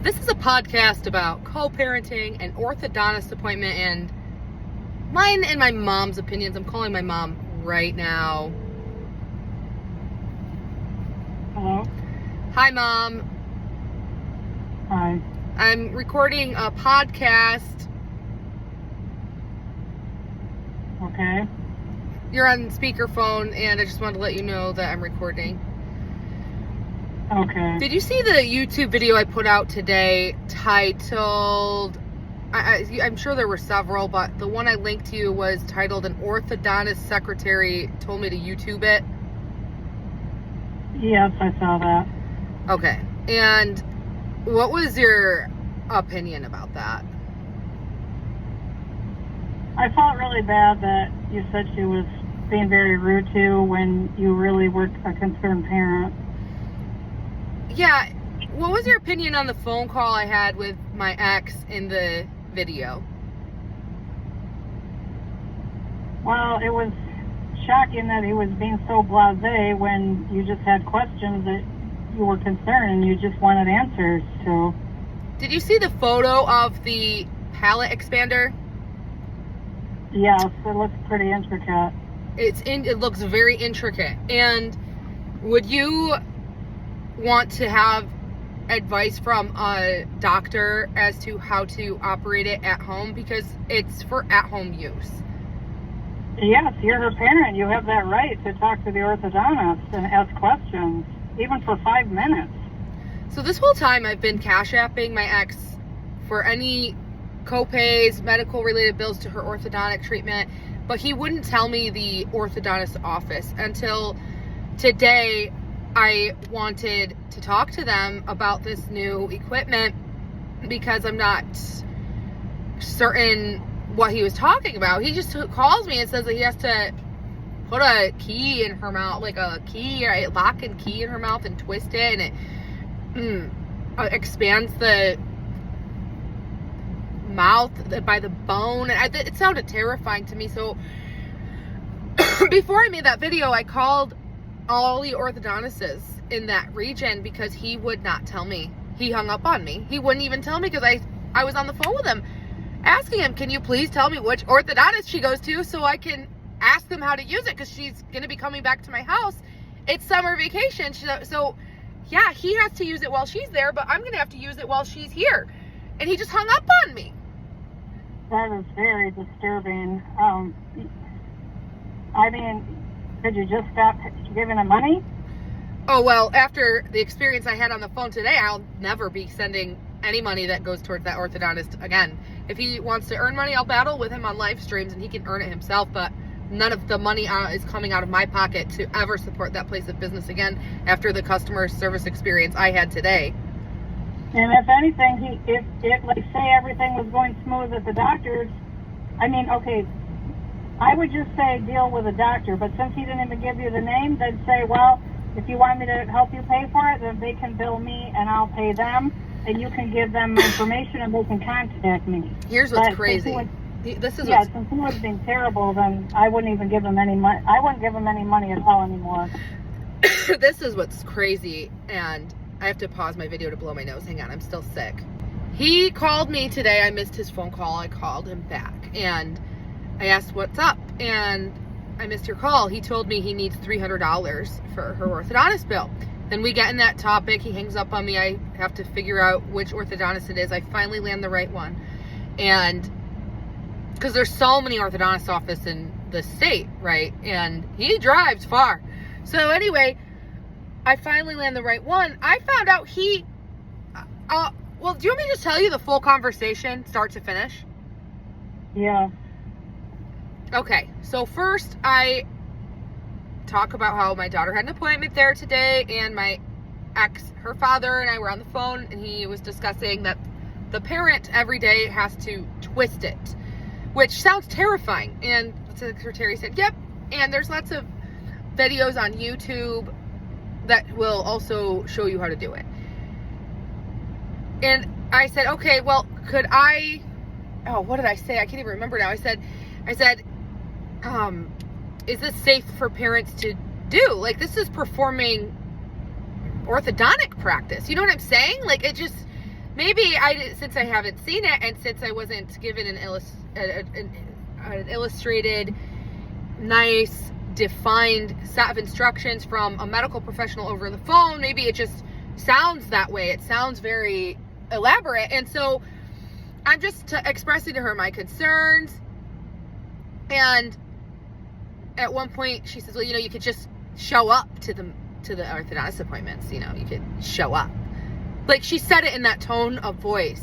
This is a podcast about co-parenting, an orthodontist appointment, and mine and my mom's opinions. I'm calling my mom right now. Hello? Hi, Mom. Hi. I'm recording a podcast. Okay. You're on speakerphone, and I just wanted to let you know that I'm recording. Okay. Did you see the YouTube video I put out today titled, I'm sure there were several, but the one I linked to you was titled, "An Orthodontist Secretary Told Me to YouTube It"? Yes, I saw that. Okay. And what was your opinion about that? I felt really bad that you said she was being very rude to you when you really were a concerned parent. Yeah. What was your opinion on the phone call I had with my ex in the video? Well, it was shocking that he was being so blasé when you just had questions that you were concerned and you just wanted answers to. Did you see the photo of the palate expander? Yes, it looks pretty intricate. It looks very intricate. And would you want to have advice from a doctor as to how to operate it at home? Because it's for at-home use. Yes, you're her parent. You have that right to talk to the orthodontist and ask questions, even for 5 minutes. So this whole time I've been cash apping my ex for any co-pays, medical related bills to her orthodontic treatment, but he wouldn't tell me the orthodontist office until today. I wanted to talk to them about this new equipment because I'm not certain what he was talking about. He just calls me and says that he has to put a key in her mouth, like a key, a lock and key in her mouth, and twist it, and it expands the mouth by the bone. And it sounded terrifying to me. So before I made that video, I called all the orthodontists in that region because he would not tell me. He hung up on me. He wouldn't even tell me because I was on the phone with him asking him, can you please tell me which orthodontist she goes to so I can ask them how to use it, because she's going to be coming back to my house. It's summer vacation. So yeah, he has to use it while she's there, but I'm going to have to use it while she's here. And he just hung up on me. That is very disturbing. I mean, could you just stop giving him money? Oh, well, after the experience I had on the phone today, I'll never be sending any money that goes towards that orthodontist again. If he wants to earn money, I'll battle with him on live streams and he can earn it himself, but none of the money is coming out of my pocket to ever support that place of business again after the customer service experience I had today. And if anything, if like say everything was going smooth at the doctor's, I mean, okay, I would just say deal with a doctor, but since he didn't even give you the name, then say, well, if you want me to help you pay for it, then they can bill me and I'll pay them, and you can give them information and they can contact me. Here's what's crazy. Since he was being terrible, then I wouldn't even give him any money. I wouldn't give him any money at all anymore. This is what's crazy, and I have to pause my video to blow my nose. Hang on, I'm still sick. He called me today. I missed his phone call. I called him back, and I asked, what's up? And I missed your call. He told me he needs $300 for her orthodontist bill. Then we get in that topic. He hangs up on me. I have to figure out which orthodontist it is. I finally land the right one. And because there's so many orthodontist offices in the state, right? And he drives far. So anyway, I finally land the right one. I found out well, do you want me to just tell you the full conversation, start to finish? Yeah. Okay, so first I talk about how my daughter had an appointment there today, and my ex, her father, and I were on the phone, and he was discussing that the parent every day has to twist it, which sounds terrifying. And the secretary said, yep, and there's lots of videos on YouTube that will also show you how to do it. And I said, okay, well, could I, what did I say? I can't even remember now. I said, is this safe for parents to do? Like, this is performing orthodontic practice. You know what I'm saying? Like, it just maybe since I haven't seen it, and since I wasn't given an illustrated, nice, defined set of instructions from a medical professional over the phone, maybe it just sounds that way. It sounds very elaborate. And so I'm just expressing to her my concerns. And at one point she says, well, you could just show up to the orthodontist appointments. You could show up. Like, she said it in that tone of voice.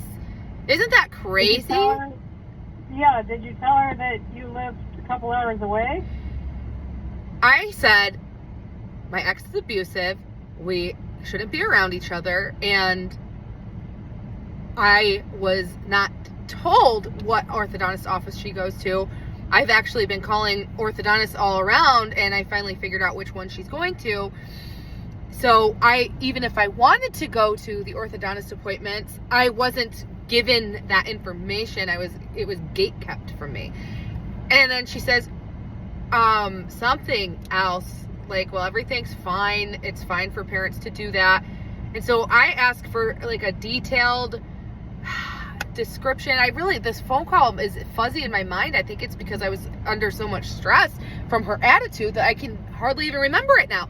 Isn't that crazy? Did you tell her that you lived a couple hours away? I said, my ex is abusive. We shouldn't be around each other. And I was not told what orthodontist office she goes to. I've actually been calling orthodontists all around, and I finally figured out which one she's going to. So even if I wanted to go to the orthodontist appointments, I wasn't given that information. It was gate kept from me. And then she says, something else, like, well, everything's fine. It's fine for parents to do that. And so I asked for like a detailed description. This phone call is fuzzy in my mind. I think it's because I was under so much stress from her attitude that I can hardly even remember it now.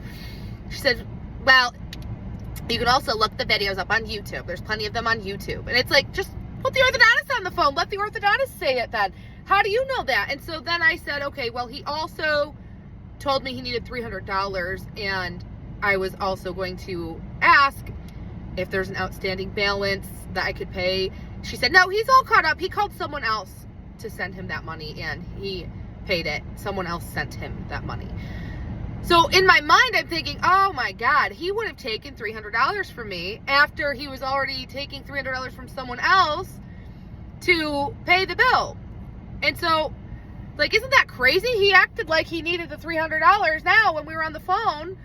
She said, well, you can also look the videos up on YouTube. There's plenty of them on YouTube. And it's like, just put the orthodontist on the phone. Let the orthodontist say it then. How do you know that? And so then I said, okay, well, he also told me he needed $300, and I was also going to ask if there's an outstanding balance that I could pay. She said, no, he's all caught up. He called someone else to send him that money, and he paid it. Someone else sent him that money. So in my mind, I'm thinking, oh my God, he would have taken $300 from me after he was already taking $300 from someone else to pay the bill. And so, like, isn't that crazy? He acted like he needed the $300 now when we were on the phone,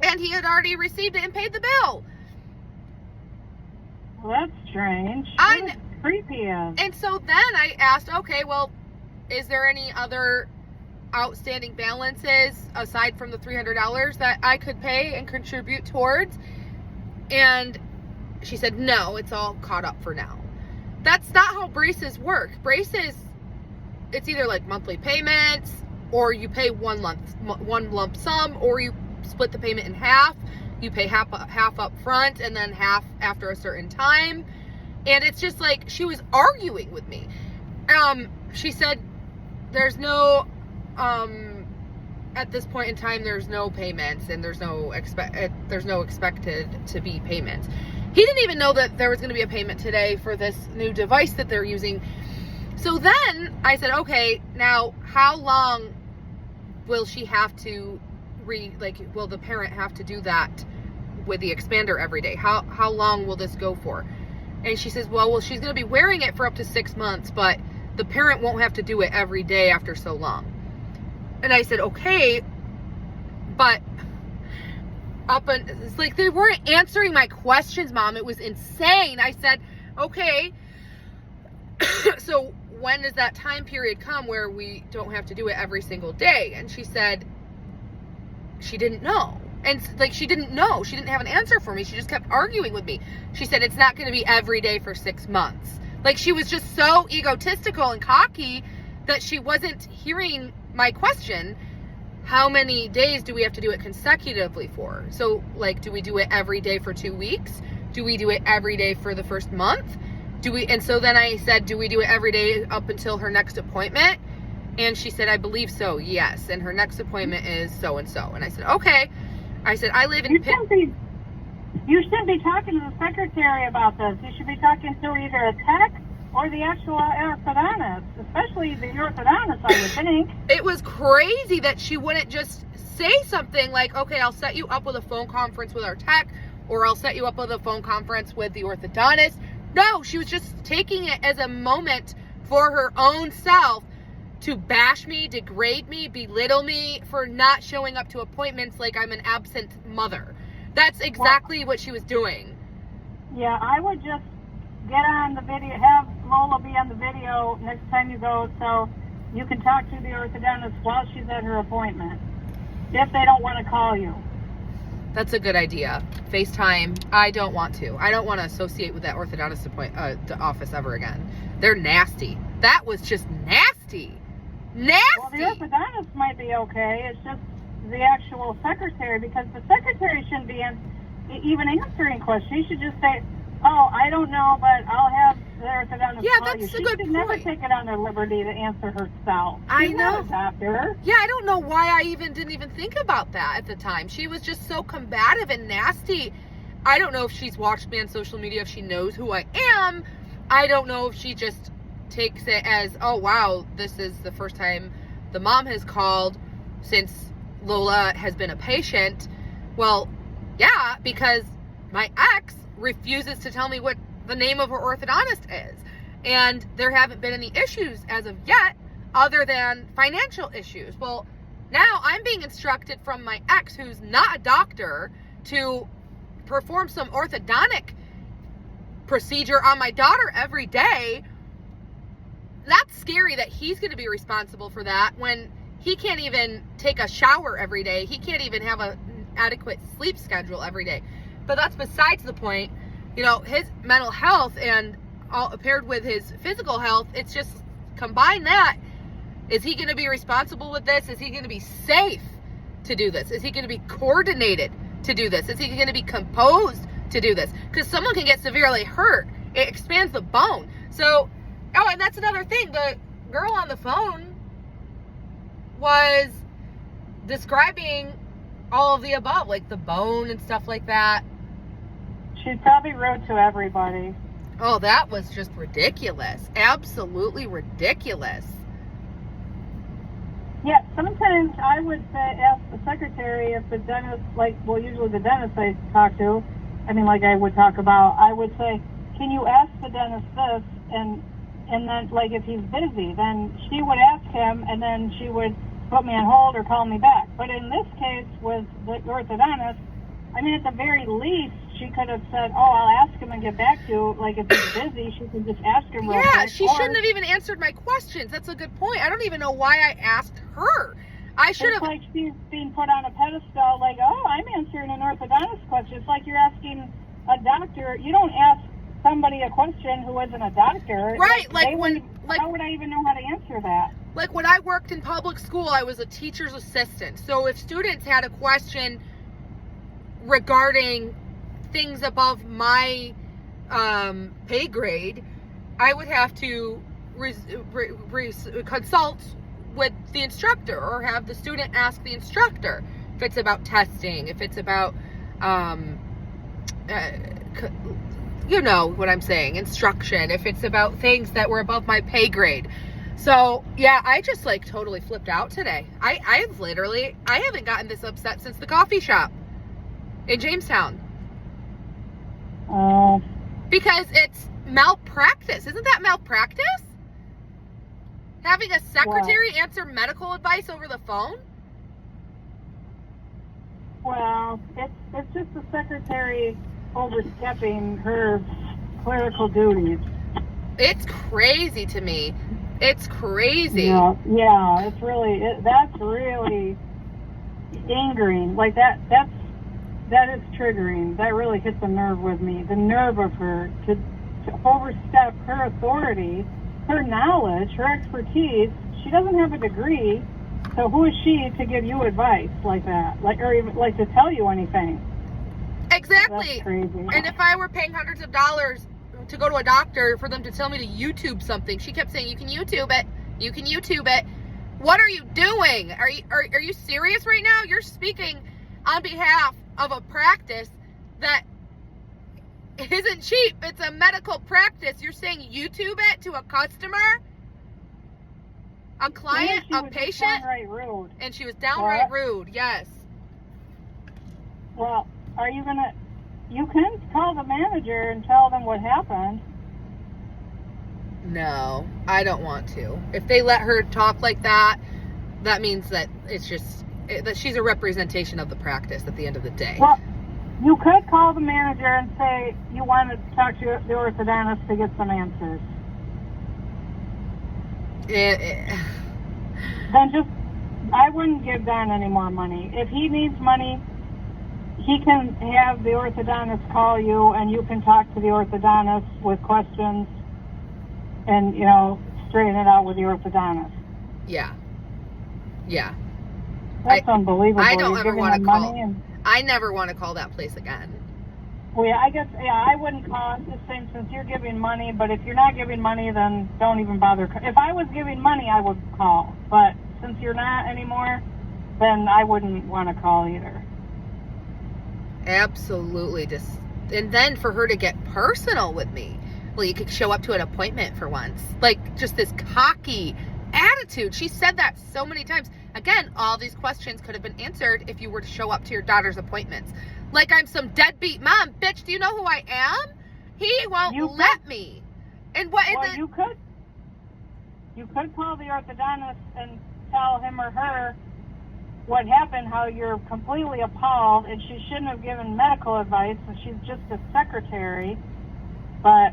and he had already received it and paid the bill. Well, that's strange. That's creepy. And so then I asked, okay, well, is there any other outstanding balances aside from the $300 that I could pay and contribute towards? And she said, no, it's all caught up for now. That's not how braces work. Braces, it's either like monthly payments, or you pay one lump sum, or you split the payment in half. You pay half up front and then half after a certain time. And it's just like, she was arguing with me. She said there's no at this point in time, there's no payments, and there's no expected to be payments. He didn't even know that there was going to be a payment today for this new device that they're using. So then I said, okay, now how long will she have to will the parent have to do that with the expander every day? How long will this go for? And she says, well, she's going to be wearing it for up to 6 months, but the parent won't have to do it every day after so long. And I said, okay, but it's like they weren't answering my questions, Mom. It was insane. I said, okay, so when does that time period come where we don't have to do it every single day? And she said she didn't know. And like, she didn't know. She didn't have an answer for me. She just kept arguing with me. She said it's not going to be every day for 6 months. Like, she was just so egotistical and cocky that she wasn't hearing my question. How many days do we have to do it consecutively for? So, like, do we do it every day for 2 weeks? Do we do it every day for the first month? And so then I said, do we do it every day up until her next appointment? And she said, I believe so, yes. And her next appointment is so-and-so. And I said, okay. I said, I live in... You shouldn't be talking to the secretary about this. You should be talking to either a tech or the actual orthodontist, especially the orthodontist, I would think. It was crazy that she wouldn't just say something like, okay, I'll set you up with a phone conference with our tech, or I'll set you up with a phone conference with the orthodontist. No, she was just taking it as a moment for her own self to bash me, degrade me, belittle me for not showing up to appointments like I'm an absent mother. That's exactly what she was doing. Yeah, I would just get on the video, have Lola be on the video next time you go, so you can talk to the orthodontist while she's at her appointment, if they don't want to call you. That's a good idea. FaceTime. I don't want to. I don't want to associate with that orthodontist office ever again. They're nasty. That was just nasty. Nasty. Well, the orthodontist might be okay. It's just the actual secretary, because the secretary shouldn't be even answering questions. She should just say, "Oh, I don't know, but I'll have the orthodontist call you." That's a She good should point. never take it on her liberty to answer herself. I She's know. not a doctor. Yeah, I don't know why I didn't even think about that at the time. She was just so combative and nasty. I don't know if she's watched me on social media, if she knows who I am. I don't know if she just takes it as, oh wow, this is the first time the mom has called since Lola has been a patient. Well, yeah, because my ex refuses to tell me what the name of her orthodontist is. And there haven't been any issues as of yet other than financial issues. Well, now I'm being instructed from my ex, who's not a doctor, to perform some orthodontic procedure on my daughter every day. That's scary that he's going to be responsible for that when he can't even take a shower every day. He can't even have an adequate sleep schedule every day. But that's besides the point. You know, his mental health and all paired with his physical health, it's just combine that. Is he going to be responsible with this? Is he going to be safe to do this? Is he going to be coordinated to do this? Is he going to be composed to do this? Because someone can get severely hurt. It expands the bone. So, oh, and that's another thing. The girl on the phone was describing all of the above, like the bone and stuff like that. She's probably rude to everybody. Oh, that was just ridiculous. Absolutely ridiculous. Yeah, sometimes I would say, ask the secretary if the dentist, usually the dentist I talk to, like I would talk about, I would say, can you ask the dentist this? And then, if he's busy, then she would ask him, and then she would put me on hold or call me back. But in this case, with the orthodontist, at the very least, she could have said, oh, I'll ask him and get back to you. If he's busy, she could just ask him real quick. Yeah, she shouldn't have even answered my questions. That's a good point. I don't even know why I asked her. I should have. It's like she's being put on a pedestal, oh, I'm answering an orthodontist question. It's like you're asking a doctor. You don't ask somebody a question who isn't a doctor. Right, how would I even know how to answer that? Like when I worked in public school, I was a teacher's assistant. So if students had a question regarding things above my pay grade, I would have to consult with the instructor or have the student ask the instructor if it's about testing, if it's about you know what I'm saying, instruction, if it's about things that were above my pay grade. So yeah, I just totally flipped out today. I haven't gotten this upset since the coffee shop in Jamestown. Oh. Because it's malpractice. Isn't that malpractice? Having a secretary answer medical advice over the phone? Well, it's just the secretary overstepping her clerical duties. It's crazy to me. It's crazy. Yeah, it's really, that's really angering. That is triggering. That really hits a nerve with me. The nerve of her to overstep her authority, her knowledge, her expertise. She doesn't have a degree, so who is she to give you advice like that? Or even to tell you anything? Exactly. That's crazy. And if I were paying hundreds of dollars to go to a doctor for them to tell me to YouTube something, she kept saying, you can YouTube it. You can YouTube it. What are you doing? Are you serious right now? You're speaking on behalf of a practice that isn't cheap. It's a medical practice. You're saying YouTube it to a customer, a client, a patient? Downright rude. And she was downright rude, yes. Well, are you gonna? You can call the manager and tell them what happened. No, I don't want to. If they let her talk like that, that means that it's just that she's a representation of the practice at the end of the day. Well, you could call the manager and say you want to talk to the orthodontist to get some answers. Then I wouldn't give Don any more money. If he needs money, he can have the orthodontist call you, and you can talk to the orthodontist with questions, and straighten it out with the orthodontist. Yeah. Yeah. That's unbelievable. I don't You're ever giving want to them call. money I never want to call that place again. Well, yeah, I guess, I wouldn't call it the same since you're giving money, but if you're not giving money, then don't even bother. If I was giving money, I would call, but since you're not anymore, then I wouldn't want to call either. Absolutely. And then for her to get personal with me. Well, you could show up to an appointment for once. Like, just this cocky attitude. She said that so many times. Again, all these questions could have been answered if you were to show up to your daughter's appointments. Like I'm some deadbeat mom. Bitch, do you know who I am? He won't let me. And what? Well, you could call the orthodontist and tell him or her what happened, how you're completely appalled, and she shouldn't have given medical advice, and she's just a secretary. But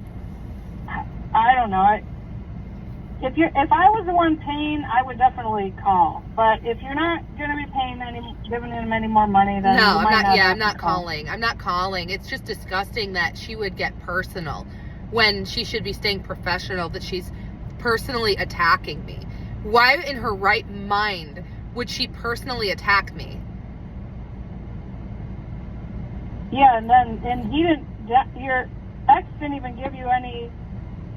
I don't know. If I was the one paying, I would definitely call. But if you're not going to be giving him any more money, then no, I'm not calling. I'm not calling. It's just disgusting that she would get personal when she should be staying professional. That she's personally attacking me. Why in her right mind would she personally attack me? Yeah, and he didn't. Your ex didn't even give you any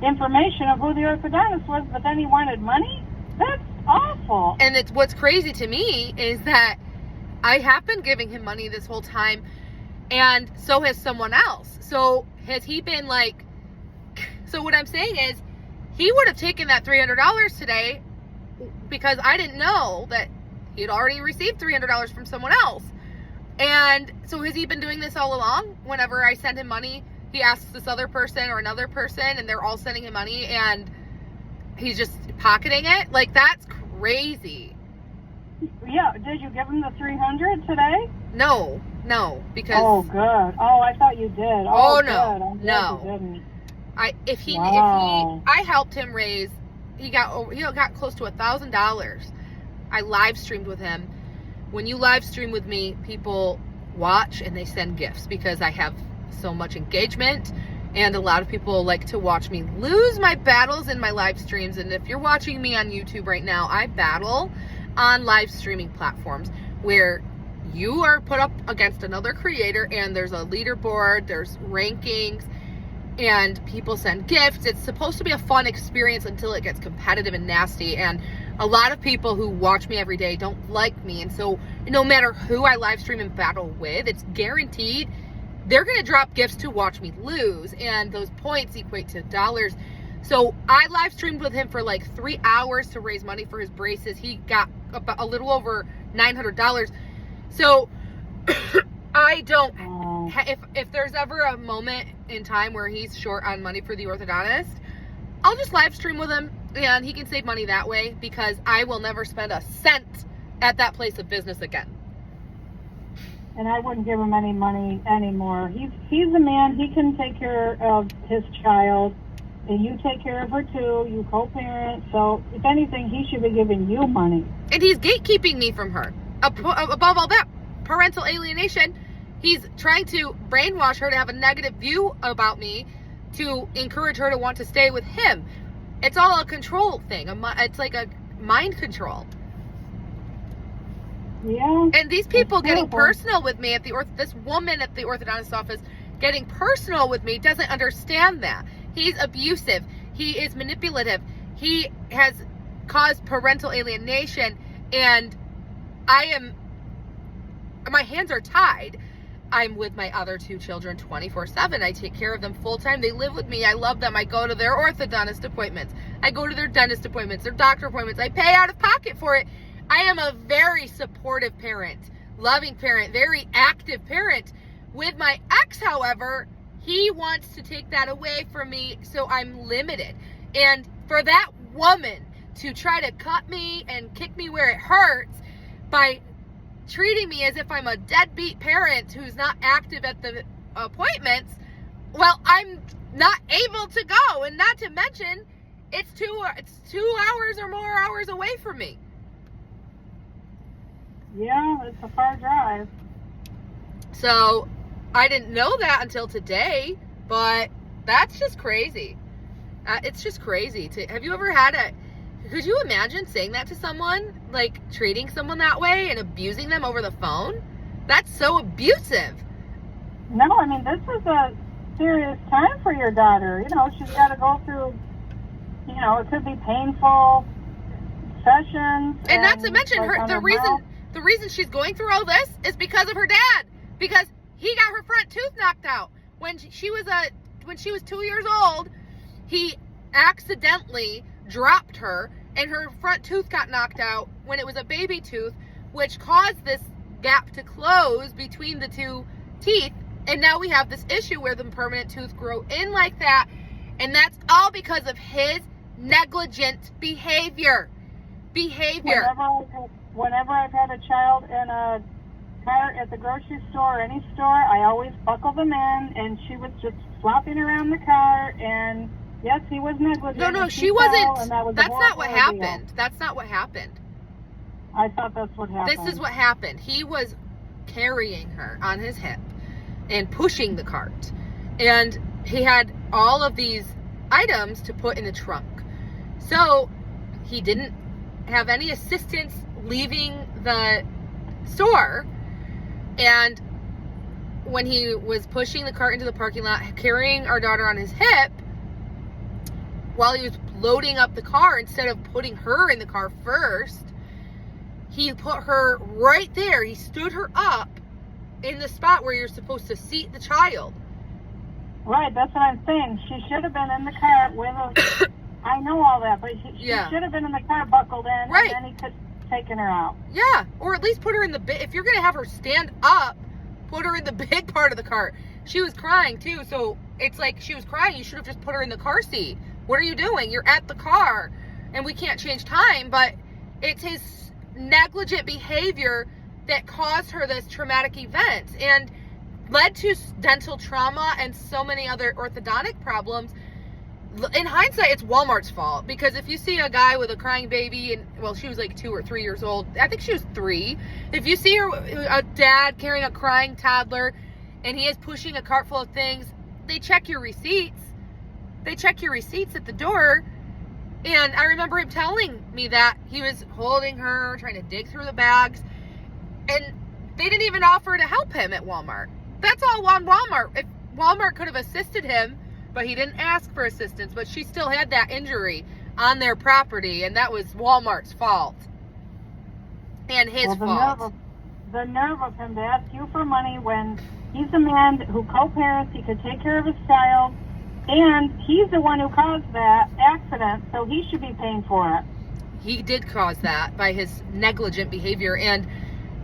information of who the orthodontist was, but then he wanted money? That's awful. And what's crazy to me is that I have been giving him money this whole time, and so has someone else. So has he been like, so what I'm saying is he would have taken that $300 today because I didn't know that he had already received $300 from someone else. And so has he been doing this all along? Whenever I send him money, he asks this other person or another person, and they're all sending him money, and he's just pocketing it? Like, that's crazy. Yeah, did you give him the $300 today? No, because... Oh, good. Oh, I thought you did. Oh, good. No. I'm glad you didn't. I helped him raise, he got close to $1,000. I live streamed with him. When you live stream with me, people watch and they send gifts because I have so much engagement, and a lot of people like to watch me lose my battles in my live streams. And if you're watching me on YouTube right now, I battle on live streaming platforms where you are put up against another creator, and there's a leaderboard, there's rankings, and people send gifts. It's supposed to be a fun experience until it gets competitive and nasty, and a lot of people who watch me every day don't like me, and so no matter who I live stream and battle with, it's guaranteed they're going to drop gifts to watch me lose, and those points equate to dollars. So I live streamed with him for like 3 hours to raise money for his braces. He got about a little over $900. So I don't, if there's ever a moment in time where he's short on money for the orthodontist, I'll just live stream with him, and he can save money that way, because I will never spend a cent at that place of business again. And I wouldn't give him any money anymore. He's a man. He can take care of his child, and you take care of her too. You co-parent. So if anything, he should be giving you money. And he's gatekeeping me from her. Above all that, parental alienation. He's trying to brainwash her to have a negative view about me to encourage her to want to stay with him. It's all a control thing. It's like a mind control. Yeah. And these people getting personal with me this woman at the orthodontist office getting personal with me doesn't understand that. He's abusive. He is manipulative. He has caused parental alienation, and my hands are tied. I'm with my other 2 children 24/7. I take care of them full time. They live with me. I love them. I go to their orthodontist appointments. I go to their dentist appointments, their doctor appointments. I pay out of pocket for it. I am a very supportive parent, loving parent, very active parent. With my ex, however, he wants to take that away from me, so I'm limited. And for that woman to try to cut me and kick me where it hurts by treating me as if I'm a deadbeat parent who's not active at the appointments, well, I'm not able to go. And not to mention, it's 2 hours or more hours away from me. Yeah, it's a far drive. So I didn't know that until today, but that's just crazy. It's just crazy. Have you ever had could you imagine saying that to someone, like treating someone that way and abusing them over the phone? That's so abusive. No, I mean, this is a serious time for your daughter. You know, she's got to go through, you know, it could be painful sessions. And not to mention like, the reason she's going through all this is because of her dad, because he got her front tooth knocked out when she was 2 years old. He accidentally dropped her and her front tooth got knocked out when it was a baby tooth, which caused this gap to close between the two teeth. And now we have this issue where the permanent tooth grow in like that. And that's all because of his negligent behavior. Whenever I've had a child in a car at the grocery store or any store, I always buckle them in, and she was just flopping around the car, and yes, he was negligent. No, she wasn't. That's not what happened. That's not what happened. I thought that's what happened. This is what happened. He was carrying her on his hip and pushing the cart. And he had all of these items to put in the trunk. So he didn't have any assistance leaving the store. And when he was pushing the cart into the parking lot, carrying our daughter on his hip, while he was loading up the car, instead of putting her in the car first, he put her right there. He stood her up in the spot where you're supposed to seat the child. Right, that's what I'm saying. She should have been in the car with a... I know all that, but she should have been in the car buckled in, right. And then he could have taken her out. Yeah, or at least put her in the... If you're going to have her stand up, put her in the big part of the cart. She was crying, too, so it's like she was crying. You should have just put her in the car seat. What are you doing? You're at the car, and we can't change time, but it's his negligent behavior that caused her this traumatic event and led to dental trauma and so many other orthodontic problems. In hindsight, it's Walmart's fault, because if you see a guy with a crying baby, and well, she was like 2 or 3 years old. I think she was 3. If you see a dad carrying a crying toddler and he is pushing a cart full of things, they check your receipts. They check your receipts at the door. And I remember him telling me that he was holding her, trying to dig through the bags, and they didn't even offer to help him at Walmart. That's all on Walmart. If Walmart could have assisted him, but he didn't ask for assistance, but she still had that injury on their property, and that was Walmart's fault. And his fault. The nerve of him to ask you for money when he's a man who co-parents, he could take care of his child, and he's the one who caused that accident, so he should be paying for it. He did cause that by his negligent behavior and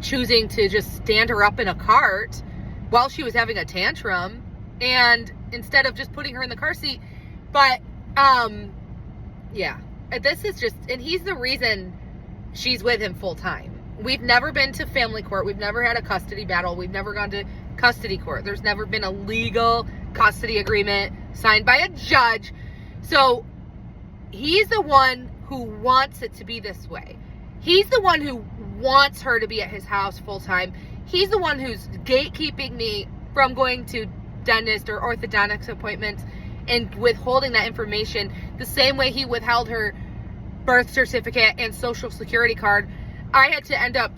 choosing to just stand her up in a cart while she was having a tantrum, and instead of just putting her in the car seat. But yeah, this is just, and he's the reason she's with him full time. We've never been to family court. We've never had a custody battle. We've never gone to custody court. There's never been a legal custody agreement signed by a judge. So he's the one who wants it to be this way. He's the one who wants her to be at his house full time. He's the one who's gatekeeping me from going to dentist or orthodontics appointments and withholding that information the same way he withheld her birth certificate and social security card. I had to end up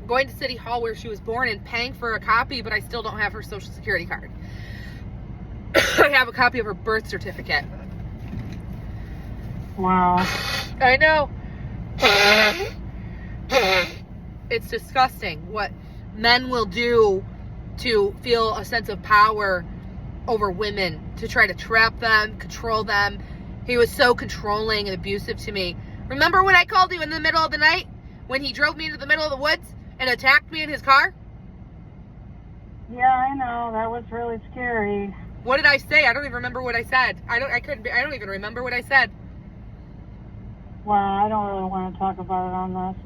going to City Hall where she was born and paying for a copy, but I still don't have her social security card. I have a copy of her birth certificate. Wow. I know. It's disgusting what men will do to feel a sense of power over women, to try to trap them, control them. He was so controlling and abusive to me. Remember when I called you in the middle of the night? When he drove me into the middle of the woods and attacked me in his car? Yeah, I know. That was really scary. What did I say? I don't even remember what I said. I don't even remember what I said. Well, I don't really want to talk about it on this.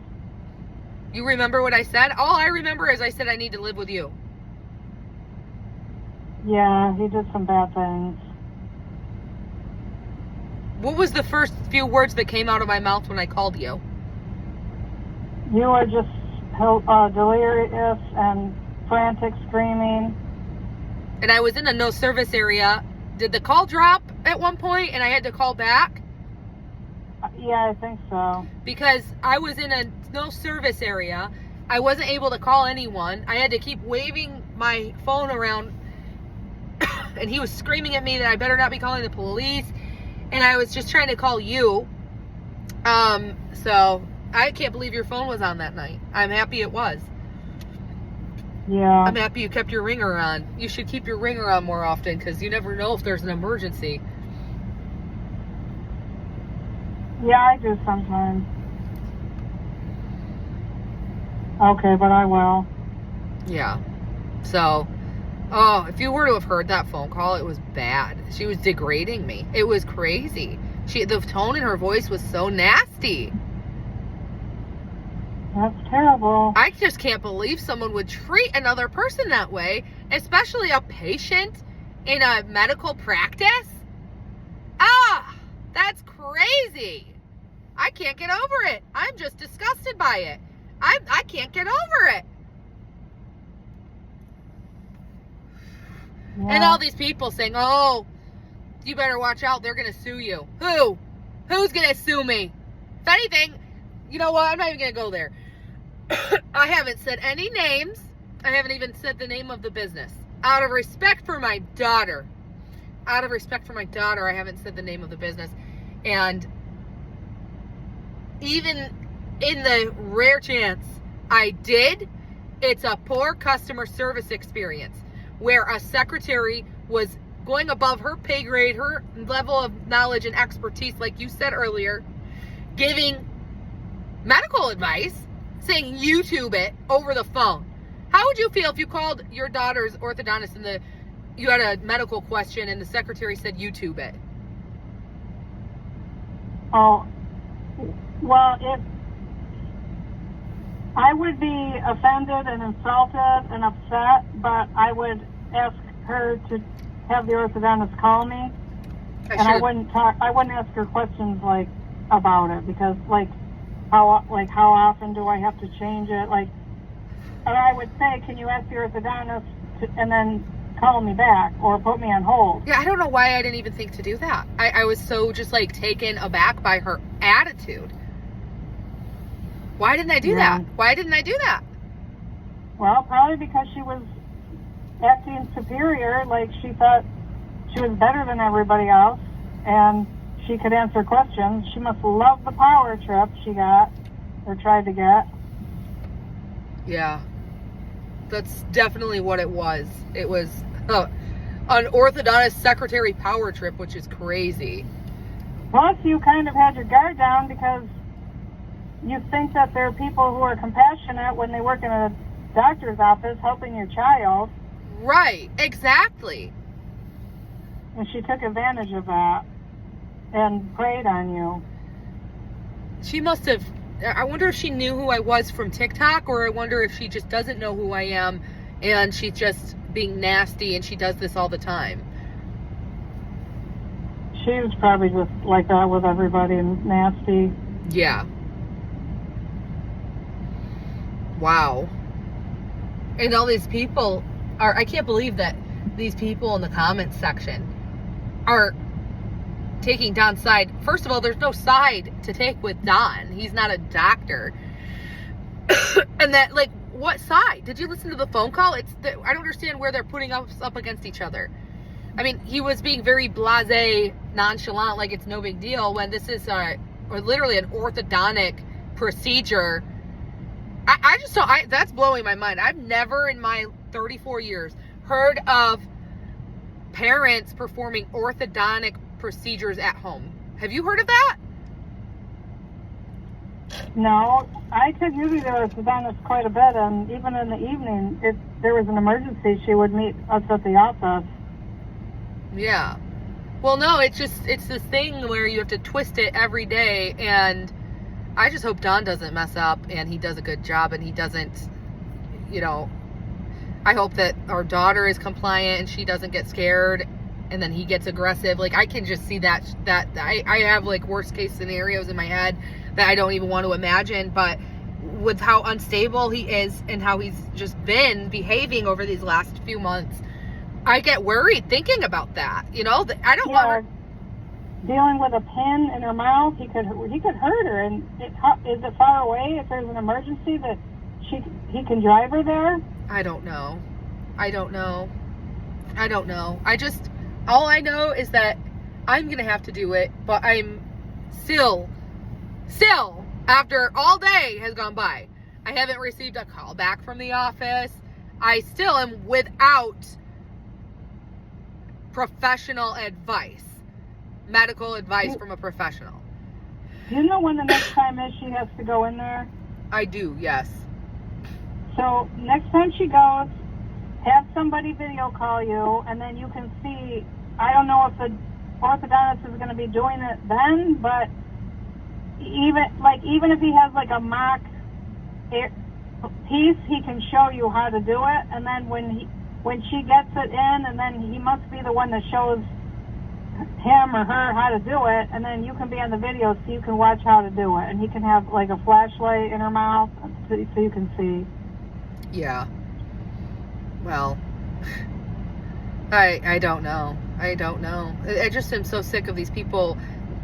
You remember what I said? All I remember is I said I need to live with you. Yeah, he did some bad things. What was the first few words that came out of my mouth when I called you? You were just delirious and frantic, screaming. And I was in a no service area. Did the call drop at one point and I had to call back? Yeah, I think so. Because I was in a no service area. I wasn't able to call anyone. I had to keep waving my phone around and he was screaming at me that I better not be calling the police. And I was just trying to call you. So I can't believe your phone was on that night. I'm happy it was. Yeah. I'm happy you kept your ringer on. You should keep your ringer on more often because you never know if there's an emergency. Yeah, I do sometimes. Okay, but I will. Yeah. So, oh, if you were to have heard that phone call, it was bad. She was degrading me. It was crazy. The tone in her voice was so nasty. That's terrible. I just can't believe someone would treat another person that way, especially a patient in a medical practice. Ah, that's crazy. I can't get over it. I'm just disgusted by it. I can't get over it. Yeah. And all these people saying, oh, you better watch out. They're going to sue you. Who? Who's going to sue me? If anything, you know what? I'm not even going to go there. I haven't said any names. I haven't even said the name of the business. Out of respect for my daughter. I haven't said the name of the business. And even in the rare chance I did, it's a poor customer service experience where a secretary was going above her pay grade, her level of knowledge and expertise, like you said earlier, giving medical advice, saying YouTube it over the phone. How would you feel if you called your daughter's orthodontist and you had a medical question and the secretary said YouTube it? Oh, well, I would be offended and insulted and upset, but I would ask her to have the orthodontist call me, I wouldn't ask her questions like about it, because how often do I have to change it? Or I would say, can you ask the orthodontist and then call me back or put me on hold? Yeah, I don't know why I didn't even think to do that. I was so just taken aback by her attitude. Why didn't I do that? Why didn't I do that? Well, probably because she was acting superior, like she thought she was better than everybody else, and she could answer questions. She must love the power trip she got, or tried to get. Yeah. That's definitely what it was. It was an orthodontist secretary power trip, which is crazy. Plus, you kind of had your guard down because you think that there are people who are compassionate when they work in a doctor's office helping your child. Right, exactly. And she took advantage of that and preyed on you. She must have. I wonder if she knew who I was from TikTok, or I wonder if she just doesn't know who I am and she's just being nasty and she does this all the time. She was probably just like that with everybody and nasty. Yeah. Wow. And all these people I can't believe that these people in the comments section are taking Don's side. First of all, there's no side to take with Don. He's not a doctor. And that, what side? Did you listen to the phone call? I don't understand where they're putting us up against each other. I mean, he was being very blasé, nonchalant, like it's no big deal, when this is literally an orthodontic procedure. I just don't, that's blowing my mind. I've never in my 34 years heard of parents performing orthodontic procedures at home. Have you heard of that? No, I took Yubi to the orthodontist quite a bit, and even in the evening, if there was an emergency, she would meet us at the office. Yeah. Well, no, it's this thing where you have to twist it every day, and I just hope Don doesn't mess up and he does a good job and he doesn't, I hope that our daughter is compliant and she doesn't get scared and then he gets aggressive. I can just see that I have worst case scenarios in my head that I don't even want to imagine, but with how unstable he is and how he's just been behaving over these last few months, I get worried thinking about that. You know, I don't want her dealing with a pin in her mouth. He could hurt her. And is it far away? If there's an emergency, that he can drive her there? I don't know. All I know is that I'm gonna have to do it, but I'm still, after all day has gone by, I haven't received a call back from the office. I still am without professional advice, medical advice from a professional. Do you know when the next time is she has to go in there? I do, yes. So next time she goes, have somebody video call you, and then you can see. I don't know if the orthodontist is going to be doing it then, but even if he has like a mock piece, he can show you how to do it. And then when she gets it in, and then he must be the one that shows him or her how to do it, and then you can be on the video so you can watch how to do it. And he can have like a flashlight in her mouth so you can see. Yeah. Well, I don't know. I just am so sick of these people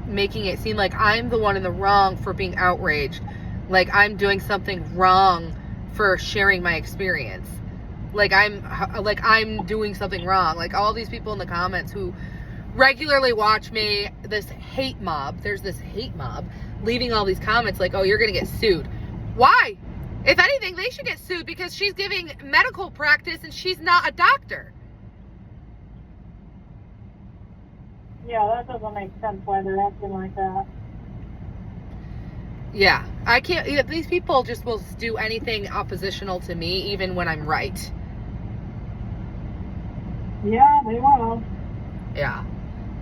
making it seem like I'm the one in the wrong for being outraged. Like I'm doing something wrong for sharing my experience. Like I'm doing something wrong. Like all these people in the comments who regularly watch me, there's this hate mob leaving all these comments like, oh, you're going to get sued. Why? If anything, they should get sued because she's giving medical practice and she's not a doctor. Yeah, that doesn't make sense why they're acting like that. Yeah, I can't. These people just will do anything oppositional to me, even when I'm right. Yeah, they will. Yeah.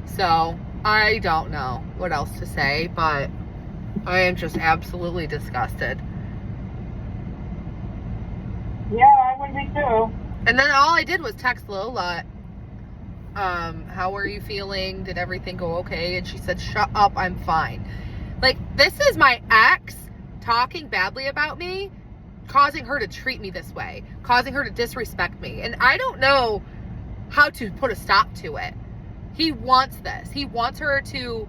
So, I don't know what else to say, but I am just absolutely disgusted. Yeah, I would be too. And then all I did was text Lola, how are you feeling? Did everything go okay? And she said, shut up, I'm fine. Like, this is my ex talking badly about me, causing her to treat me this way, causing her to disrespect me. And I don't know how to put a stop to it. He wants this. He wants her to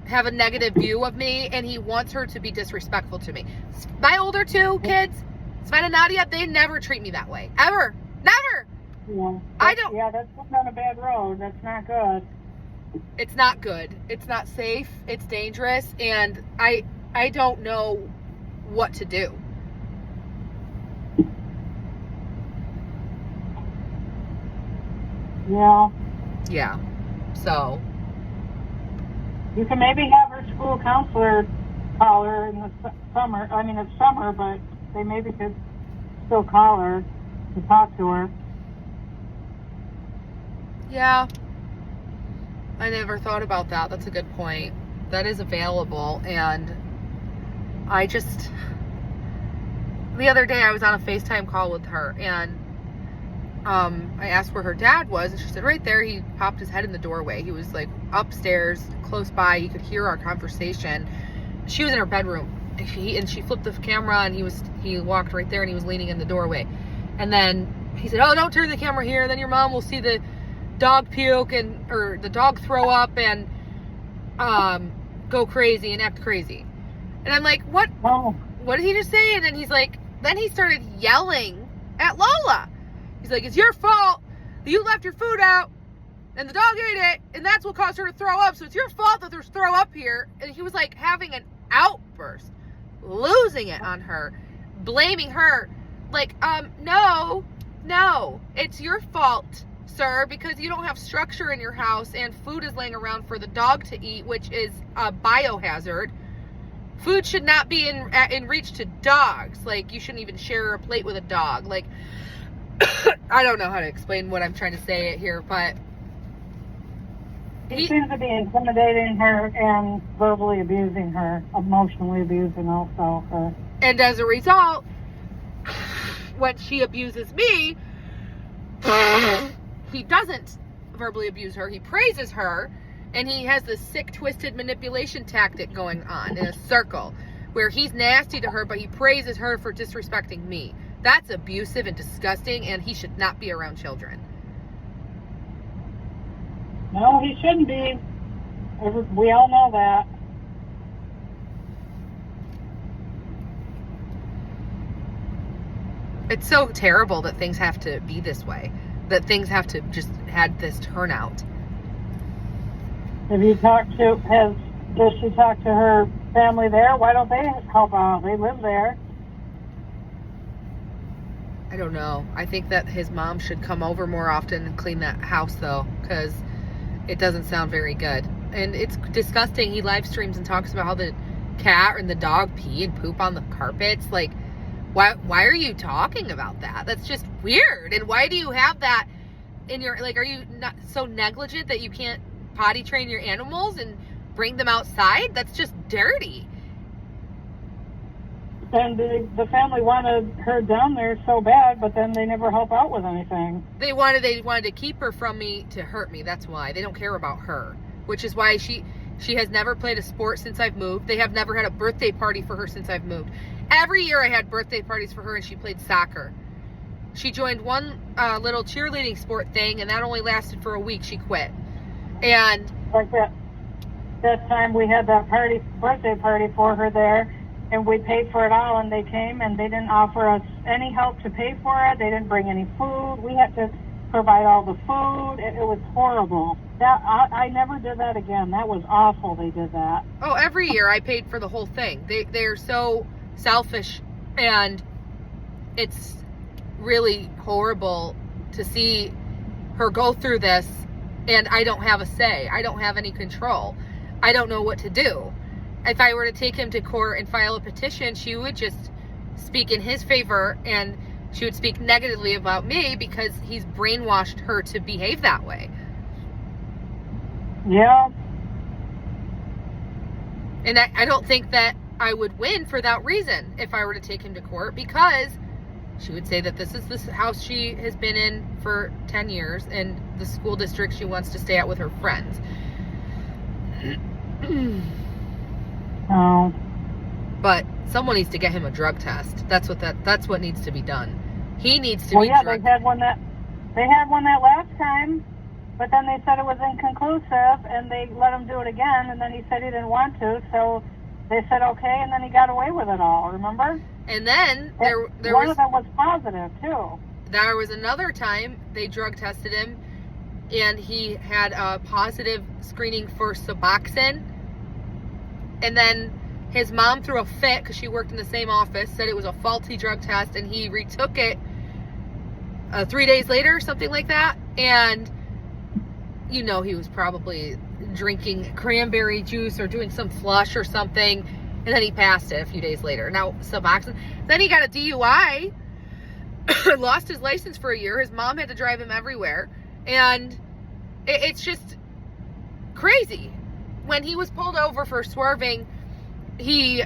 have a negative view of me, and he wants her to be disrespectful to me. My older two kids, Sven and Nadia, they never treat me that way. Ever. Never. Yeah. I don't. Yeah, that's on a bad road. That's not good. It's not good. It's not safe. It's dangerous. And I don't know what to do. Yeah. Yeah. So. You can maybe have her school counselor call her in the summer. I mean, it's summer, but they maybe could still call her to talk to her. Yeah. I never thought about that. That's a good point. That is available. And I just, the other day I was on a FaceTime call with her, and I asked where her dad was, and she said right there. He popped his head in the doorway. He was like upstairs, close by. He could hear our conversation. She was in her bedroom, and she flipped the camera, and he walked right there, and he was leaning in the doorway. And then he said, oh, don't turn the camera here, then your mom will see the dog puke or the dog throw up and go crazy and act crazy. And I'm like, what? Oh. What did he just say? And then he's like, then he started yelling at Lola. He's like, it's your fault that you left your food out and the dog ate it, and that's what caused her to throw up. So it's your fault that there's throw up here. And he was like having an outburst, losing it on her, blaming her. Like, no, it's your fault, sir, because you don't have structure in your house and food is laying around for the dog to eat, which is a biohazard. Food should not be in reach to dogs. Like, you shouldn't even share a plate with a dog. Like, I don't know how to explain what I'm trying to say here, but he seems to be intimidating her and verbally abusing her, emotionally abusing also her. And as a result, when she abuses me, he doesn't verbally abuse her. He praises her, and he has this sick, twisted manipulation tactic going on in a circle where he's nasty to her, but he praises her for disrespecting me. That's abusive and disgusting, and he should not be around children. No, he shouldn't be. We all know that. It's so terrible that things have to be this way, that things have to just had this turnout. Have you talked to, does she talk to her family there? Why don't they help out? They live there. I don't know. I think that his mom should come over more often and clean that house, though, because it doesn't sound very good. And it's disgusting. He live streams and talks about how the cat and the dog pee and poop on the carpets. Like, why are you talking about that? That's just weird. And why do you have that in your, like, are you not so negligent that you can't potty train your animals and bring them outside? That's just dirty. And the family wanted her down there so bad, but then they never help out with anything. They wanted to keep her from me to hurt me. That's why. They don't care about her, which is why she has never played a sport since I've moved. They have never had a birthday party for her since I've moved. Every year I had birthday parties for her, and she played soccer. She joined one little cheerleading sport thing, and that only lasted for a week. She quit. And like that time we had that birthday party for her there, and we paid for it all, and they came and they didn't offer us any help to pay for it. They didn't bring any food. We had to provide all the food. It was horrible. I never did that again. That was awful. They did that. Oh, every year I paid for the whole thing. They're so selfish, and it's really horrible to see her go through this, and I don't have a say. I don't have any control. I don't know what to do. If I were to take him to court and file a petition, she would just speak in his favor, and she would speak negatively about me because he's brainwashed her to behave that way. Yeah. And I don't think that I would win for that reason if I were to take him to court, because she would say that this is the house she has been in for 10 years and the school district she wants to stay at with her friends. Oh. But someone needs to get him a drug test. That's what needs to be done. He needs to Well, be yeah, drug. they had one that last time, but then they said it was inconclusive, and they let him do it again, and then he said he didn't want to, so they said okay, and then he got away with it all, remember? And then there one was of them was positive too. There was another time they drug tested him, and he had a positive screening for Suboxone. And then his mom threw a fit because she worked in the same office, said it was a faulty drug test, and he retook it 3 days later, something like that. And he was probably drinking cranberry juice or doing some flush or something, and then he passed it a few days later. Now, Suboxone. Then he got a DUI, lost his license for a year. His mom had to drive him everywhere, and it's just crazy. When he was pulled over for swerving, he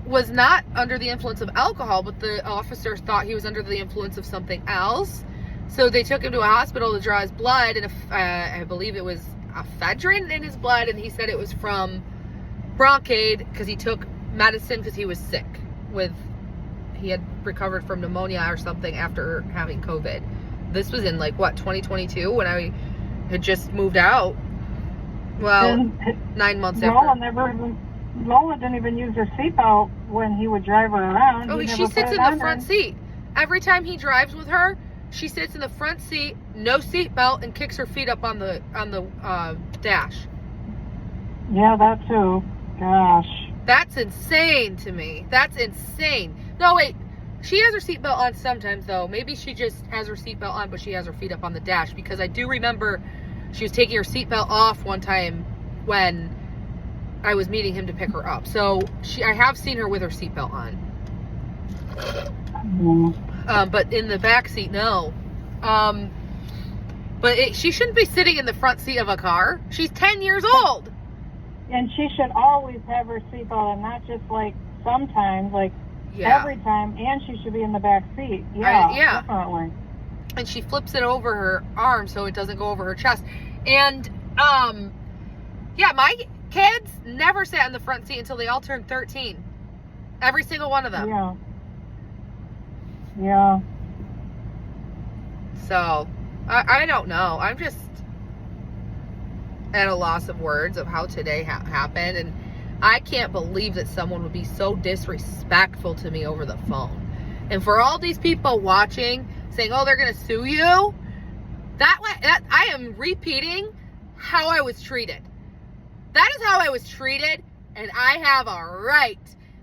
was not under the influence of alcohol, but the officers thought he was under the influence of something else. So they took him to a hospital to draw his blood, and I believe it was ephedrine in his blood, and he said it was from bronchitis because he took medicine because he was sick. He had recovered from pneumonia or something after having COVID. This was in 2022 when I had just moved out. Well, and 9 months Lola after. Lola didn't even use her seatbelt when he would drive her around. Oh, she sits in the front seat. Every time he drives with her, she sits in the front seat, no seatbelt, and kicks her feet up on the dash. Yeah, that too. Gosh. That's insane to me. That's insane. No, wait. She has her seatbelt on sometimes, though. Maybe she just has her seatbelt on, but she has her feet up on the dash, because I do remember she was taking her seatbelt off one time when I was meeting him to pick her up. So I have seen her with her seatbelt on. But in the back seat, no. But she shouldn't be sitting in the front seat of a car. She's 10 years old. And she should always have her seatbelt on, not just sometimes, every time. And she should be in the back seat. Yeah, definitely. And she flips it over her arm so it doesn't go over her chest. And, my kids never sat in the front seat until they all turned 13. Every single one of them. Yeah. Yeah. So, I don't know. I'm just at a loss of words of how today happened. And I can't believe that someone would be so disrespectful to me over the phone. And for all these people watching saying, oh, they're going to sue you, that I am repeating how I was treated. That is how I was treated, and I have a right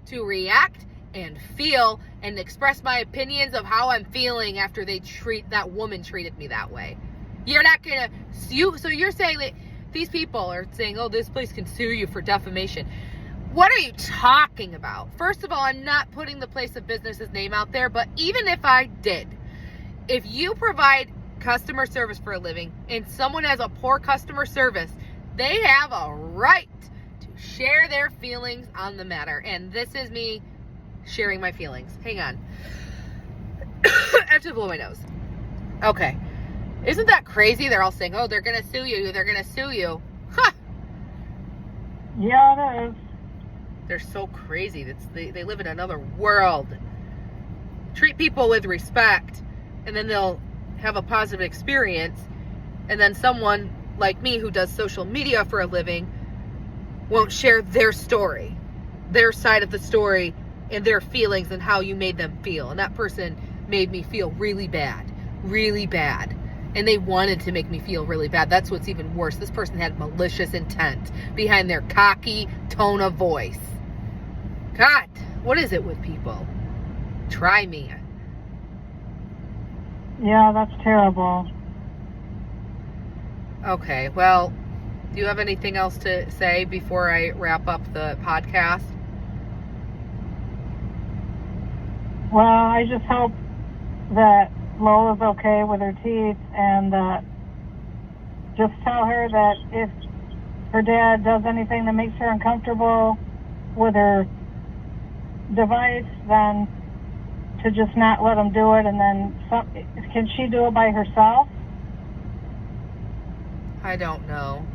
to react and feel and express my opinions of how I'm feeling after that woman treated me that way. You're not going to sue. So you're saying that these people are saying, oh, this place can sue you for defamation. What are you talking about? First of all, I'm not putting the place of business's name out there, but even if I did, if you provide customer service for a living and someone has a poor customer service, they have a right to share their feelings on the matter. And this is me sharing my feelings. Hang on. I have to blow my nose. Okay. Isn't that crazy? They're all saying, oh, they're going to sue you. They're going to sue you. Huh. Yeah, it is. They're so crazy. They live in another world. Treat people with respect, and then they'll have a positive experience. And then someone like me who does social media for a living won't share their story, their side of the story, and their feelings and how you made them feel. And that person made me feel really bad. Really bad. And they wanted to make me feel really bad. That's what's even worse. This person had malicious intent behind their cocky tone of voice. God, what is it with people? Try me. Yeah, that's terrible. Okay, well, do you have anything else to say before I wrap up the podcast? Well, I just hope that Lola's okay with her teeth, and just tell her that if her dad does anything that makes her uncomfortable with her device, then to just not let him do it. And then can she do it by herself? I don't know.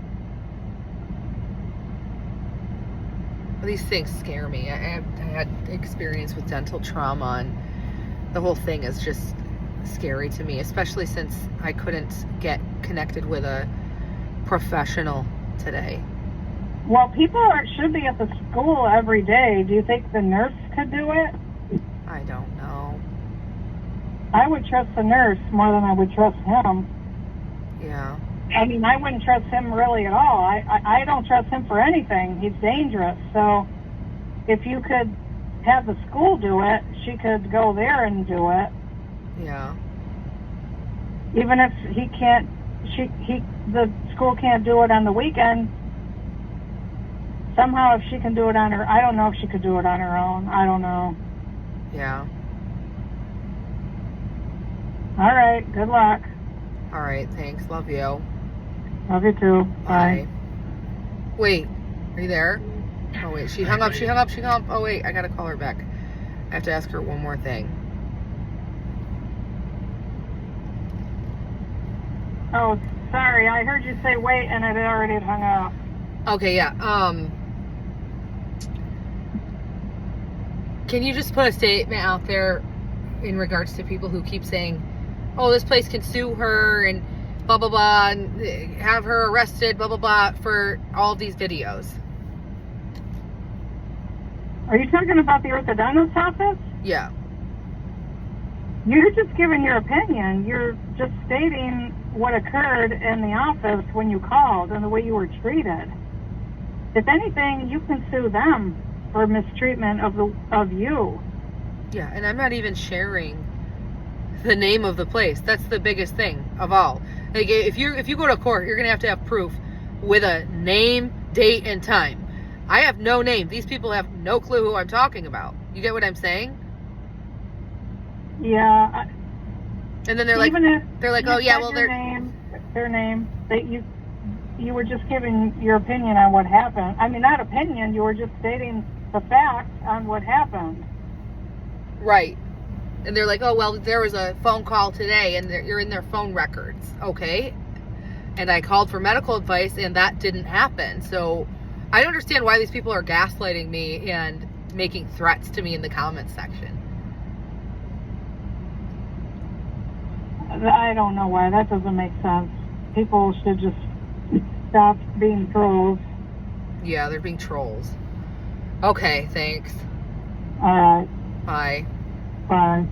These things scare me. I had experience with dental trauma, and the whole thing is just scary to me, especially since I couldn't get connected with a professional today. Well, people should be at the school every day. Do you think the nurse could do it? I don't know. I would trust the nurse more than I would trust him. Yeah. I mean, I wouldn't trust him really at all. I don't trust him for anything. He's dangerous. So if you could have the school do it, she could go there and do it. Yeah. Even if the school can't do it on the weekend, somehow if she can do it on her, I don't know if she could do it on her own. I don't know. Yeah. All right. Good luck. All right. Thanks. Love you. Love you too. Bye. Wait. Are you there? Oh, wait. She hung up. Oh, wait. I got to call her back. I have to ask her one more thing. Oh, sorry. I heard you say wait, and it already had hung up. Okay, yeah. Can you just put a statement out there in regards to people who keep saying, oh, this place can sue her and blah, blah, blah, and have her arrested, blah, blah, blah, for all these videos? Are you talking about the orthodontist office? Yeah. You're just giving your opinion. You're just stating what occurred in the office when you called and the way you were treated. If anything, you can sue them for mistreatment of you. Yeah, and I'm not even sharing the name of the place. That's the biggest thing of all. Like, if you go to court, you're gonna have to have proof with a name, date, and time. I have no name. These people have no clue who I'm talking about. You get what I'm saying? Yeah. And then they're like, oh yeah, well their name. You were just giving your opinion on what happened. I mean, not opinion. You were just stating the facts on what happened. Right. And they're like, oh well, there was a phone call today, and you're in their phone records. Okay. And I called for medical advice, and that didn't happen. So I don't understand why these people are gaslighting me and making threats to me in the comments section. I don't know why. That doesn't make sense. People should just stop being trolls. Yeah, they're being trolls. Okay, thanks. All right. Bye. Bye.